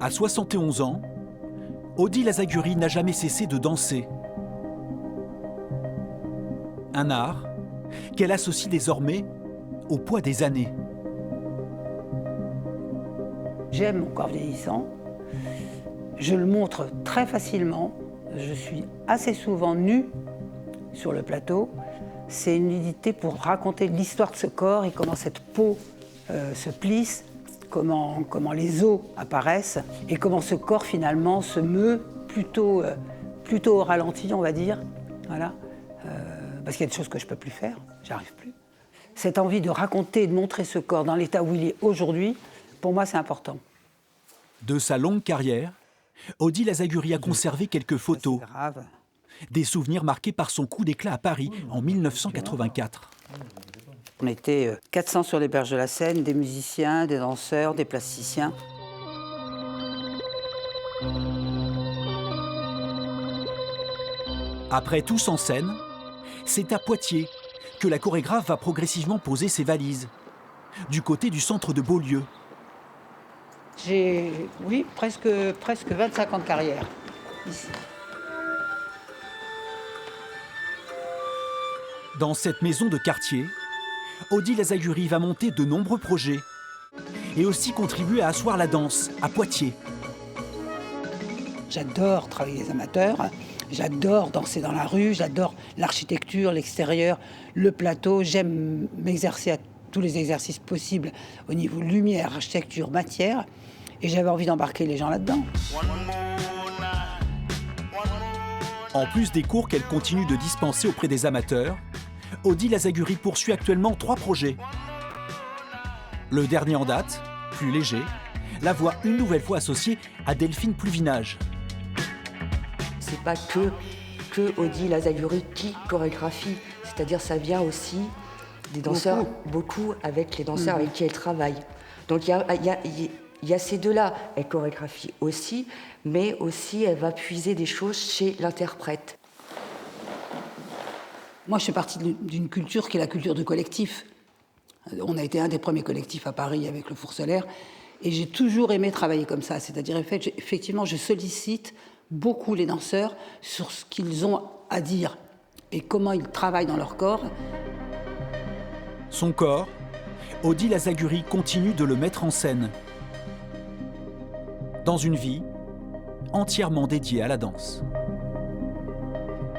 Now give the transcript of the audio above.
À 71 ans, Odile Azaguri n'a jamais cessé de danser. Un art qu'elle associe désormais au poids des années. J'aime mon corps vieillissant. Je le montre très facilement. Je suis assez souvent nue sur le plateau. C'est une nudité pour raconter l'histoire de ce corps et comment cette peau se plisse, comment les os apparaissent et comment ce corps finalement se meut plutôt au ralenti, on va dire. Voilà. Parce qu'il y a des choses que je ne peux plus faire, j'arrive plus. Cette envie de raconter et de montrer ce corps dans l'état où il est aujourd'hui, pour moi c'est important. De sa longue carrière, Odile Azaguri a conservé quelques photos. C'est grave. Des souvenirs marqués par son coup d'éclat à Paris en 1984. On était 400 sur les berges de la Seine, des musiciens, des danseurs, des plasticiens. Après Tous en scène, c'est à Poitiers que la chorégraphe va progressivement poser ses valises, du côté du centre de Beaulieu. J'ai, oui, presque 25 ans de carrière, ici. Dans cette maison de quartier, Odile Azaguri va monter de nombreux projets et aussi contribuer à asseoir la danse à Poitiers. J'adore travailler les amateurs, j'adore danser dans la rue, j'adore l'architecture, l'extérieur, le plateau. J'aime m'exercer à tous les exercices possibles au niveau lumière, architecture, matière. Et j'avais envie d'embarquer les gens là-dedans. En plus des cours qu'elle continue de dispenser auprès des amateurs, Odile Azaguri poursuit actuellement 3 projets. Le dernier en date, plus léger, la voit une nouvelle fois associée à Delphine Pluvinage. C'est pas que Odile Azaguri qui chorégraphie, c'est-à-dire ça vient aussi des danseurs, beaucoup avec les danseurs avec qui elle travaille. Donc il y a ces deux-là, elle chorégraphie aussi, mais aussi elle va puiser des choses chez l'interprète. Moi, je fais partie d'une culture qui est la culture de collectif. On a été un des premiers collectifs à Paris avec le Four Solaire, et j'ai toujours aimé travailler comme ça. C'est-à-dire, effectivement, je sollicite beaucoup les danseurs sur ce qu'ils ont à dire et comment ils travaillent dans leur corps. Son corps, Odile Azaguri continue de le mettre en scène. Dans une vie entièrement dédiée à la danse.